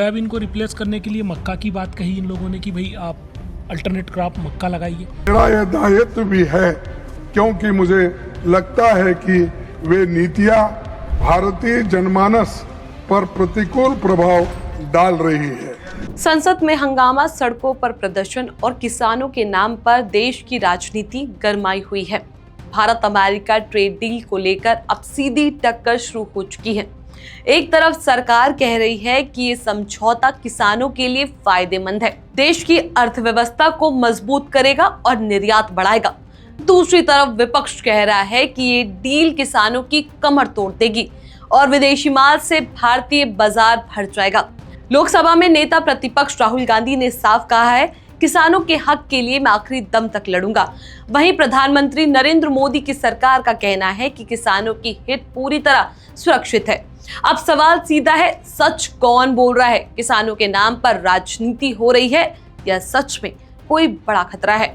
Soybean को replace करने के लिए मक्का की बात कही इन लोगों ने कि भाई आप अल्टरनेट क्रॉप मक्का लगाइए। मेरा यह दायित्व भी है क्योंकि मुझे लगता है कि वे नीतियां भारतीय जनमानस पर प्रतिकूल प्रभाव डाल रही है। संसद में हंगामा, सड़कों पर प्रदर्शन और किसानों के नाम पर देश की राजनीति गरमाई हुई है। भारत अमेरिका ट्रेड डील को लेकर अब सीधी टक्कर शुरू हो चुकी है। एक तरफ सरकार कह रही है कि ये समझौता किसानों के लिए फायदेमंद है, देश की अर्थव्यवस्था को मजबूत करेगा और निर्यात बढ़ाएगा। दूसरी तरफ विपक्ष कह रहा है कि ये डील किसानों की कमर तोड़ देगी और विदेशी माल से भारतीय बाजार भर जाएगा। लोकसभा में नेता प्रतिपक्ष राहुल गांधी ने साफ कहा है, किसानों के हक के लिए मैं आखिरी दम तक लड़ूंगा। वहीं प्रधानमंत्री नरेंद्र मोदी की सरकार का कहना है कि किसानों की हित पूरी तरह सुरक्षित है। अब सवाल सीधा है, सच कौन बोल रहा है? किसानों के नाम पर राजनीति हो रही है या सच में कोई बड़ा खतरा है?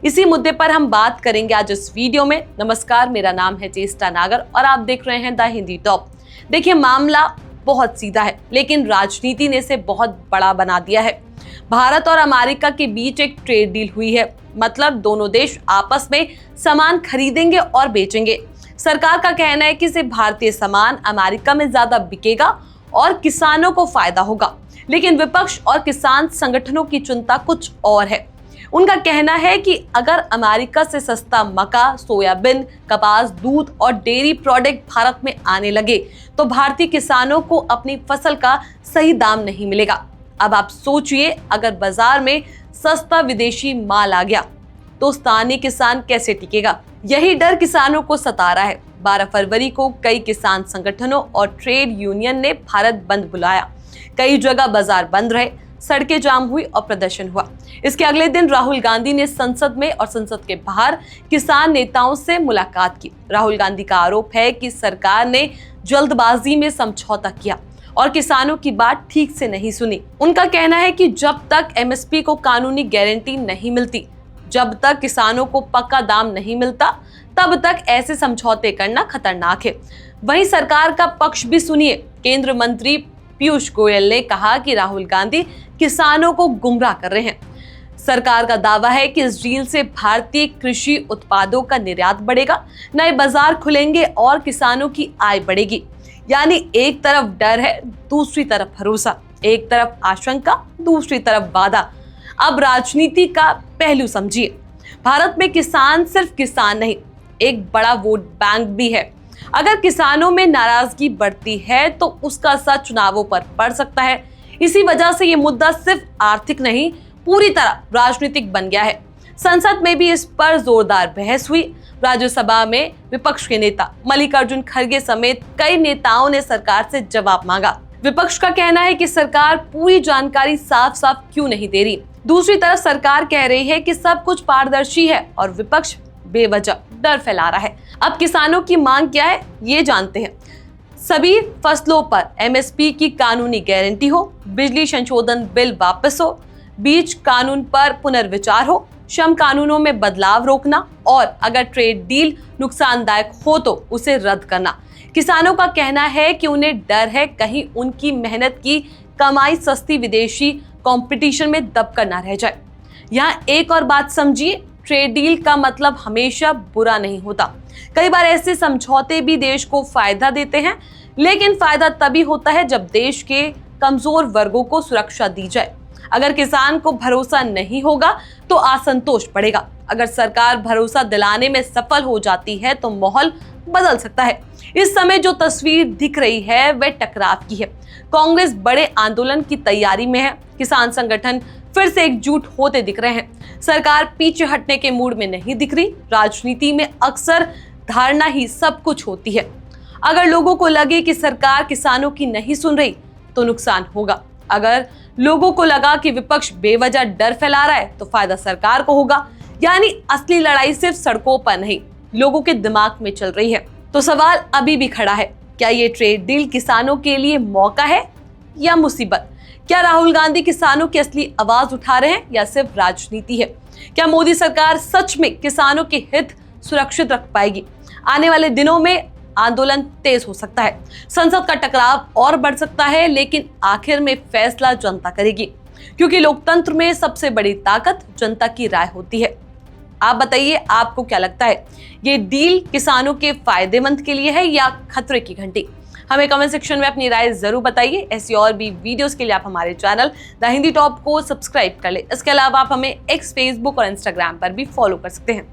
इसी मुद्दे पर हम बात करेंगे आज इस वीडियो में। नमस्कार, मेरा नाम है चेष्टा नागर और आप देख रहे हैं द हिंदी टॉप। देखिए, मामला बहुत सीधा है, लेकिन राजनीति ने इसे बहुत बड़ा बना दिया है। भारत और अमेरिका के बीच एक ट्रेड डील हुई है, मतलब दोनों देश आपस में सामान खरीदेंगे और बेचेंगे। सरकार का कहना है कि इससे भारतीय सामान अमेरिका में ज्यादा बिकेगा और किसानों को फायदा होगा। लेकिन विपक्ष और किसान संगठनों की चिंता कुछ और है। उनका कहना है कि अगर अमेरिका से सस्ता मक्का, सोयाबीन, कपास, दूध और डेयरी प्रोडक्ट भारत में आने लगे तो भारतीय किसानों को अपनी फसल का सही दाम नहीं मिलेगा। अब आप सोचिए, अगर बाजार में सस्ता विदेशी माल आ गया तो स्थानीय किसान कैसे टिकेगा? यही डर किसानों को सता रहा है। 12 फरवरी को कई किसान संगठनों और ट्रेड यूनियन ने भारत बंद बुलाया। कई जगह बाजार बंद रहे, सड़कें जाम हुई और प्रदर्शन हुआ। इसके अगले दिन राहुल गांधी ने संसद में और संसद के बाहर किसान नेताओं से मुलाकात की। राहुल गांधी का आरोप है कि सरकार ने जल्दबाजी में समझौता किया और किसानों की बात ठीक से नहीं सुनी। उनका कहना है कि जब तक एमएसपी को कानूनी गारंटी नहीं मिलती, जब तक किसानों को पक्का दाम नहीं मिलता, तब तक ऐसे समझौते करना खतरनाक है। वहीं सरकार का पक्ष भी सुनिए। केंद्रीय मंत्री पीयूष गोयल ने कहा कि राहुल गांधी किसानों को गुमराह कर रहे हैं। सरकार का दावा है कि इस डील से भारतीय कृषि उत्पादों का निर्यात बढ़ेगा, नए बाजार खुलेंगे और किसानों की आय बढ़ेगी। यानी एक तरफ डर है, दूसरी तरफ भरोसा, एक तरफ आशंका, दूसरी तरफ वादा। अब राजनीति का पहलू समझिए। भारत में किसान सिर्फ किसान नहीं, एक बड़ा वोट बैंक भी है। अगर किसानों में नाराजगी बढ़ती है तो उसका असर चुनावों पर पड़ सकता है। इसी वजह से ये मुद्दा सिर्फ आर्थिक नहीं, पूरी तरह राजनीतिक बन गया है। संसद में भी इस पर जोरदार बहस हुई। राज्यसभा में विपक्ष के नेता मल्लिकार्जुन खड़गे समेत कई नेताओं ने सरकार से जवाब मांगा। विपक्ष का कहना है कि सरकार पूरी जानकारी साफ साफ क्यों नहीं दे रही। दूसरी तरफ सरकार कह रही है कि सब कुछ पारदर्शी है और विपक्ष बेवजह डर फैला रहा है। अब किसानों की मांग क्या है, ये जानते हैं। सभी फसलों पर एमएसपी की कानूनी गारंटी हो, बिजली संशोधन बिल वापस हो, बीज कानून पर पुनर्विचार हो, श्रम कानूनों में बदलाव रोकना और अगर ट्रेड डील नुकसानदायक हो तो उसे रद्द करना। किसानों का कहना है कि उन्हें डर है कहीं उनकी मेहनत की कमाई सस्ती विदेशी कंपटीशन में दबकर ना रह जाए। यहाँ एक और बात समझिए, ट्रेड डील का मतलब हमेशा बुरा नहीं होता। कई बार ऐसे समझौते भी देश को फायदा देते हैं, लेकिन फायदा तभी होता है जब देश के कमजोर वर्गों को सुरक्षा दी जाए। अगर किसान को भरोसा नहीं होगा तो असंतोष बढ़ेगा। अगर सरकार भरोसा दिलाने में सफल हो जाती है तो माहौल बदल सकता है। इस समय जो तस्वीर दिख रही है वह टकराव की है। कांग्रेस बड़े आंदोलन की तैयारी में है। किसान संगठन फिर से एकजुट होते दिख रहे हैं। सरकार पीछे हटने के मूड में नहीं दिख रही। राजनीति में अक्सर धारणा ही सब कुछ होती है। अगर लोगों को लगे कि सरकार किसानों की नहीं सुन रही तो नुकसान होगा। अगर लोगों को लगा कि विपक्ष बेवजह डर फैला रहा है तो फायदा सरकार को होगा। यानी असली लड़ाई सिर्फ सड़कों पर नहीं, लोगों के दिमाग में चल रही है। तो सवाल अभी भी खड़ा है, क्या ये ट्रेड डील किसानों के लिए मौका है या मुसीबत? क्या राहुल गांधी किसानों की असली आवाज उठा रहे हैं या सिर्फ राजनीति है? क्या मोदी सरकार सच में किसानों के हित सुरक्षित रख पाएगी? आने वाले दिनों में आंदोलन तेज हो सकता है, संसद का टकराव और बढ़ सकता है, लेकिन आखिर में फैसला जनता करेगी, क्योंकि लोकतंत्र में सबसे बड़ी ताकत जनता की राय होती है। आप बताइए, आपको क्या लगता है, ये डील किसानों के फायदेमंद के लिए है या खतरे की घंटी? हमें कमेंट सेक्शन में अपनी राय जरूर बताइए। ऐसी और भी वीडियोस के लिए आप हमारे चैनल द हिंदी टॉप को सब्सक्राइब कर ले। इसके अलावा आप हमें एक्स, फेसबुक और इंस्टाग्राम पर भी फॉलो कर सकते हैं।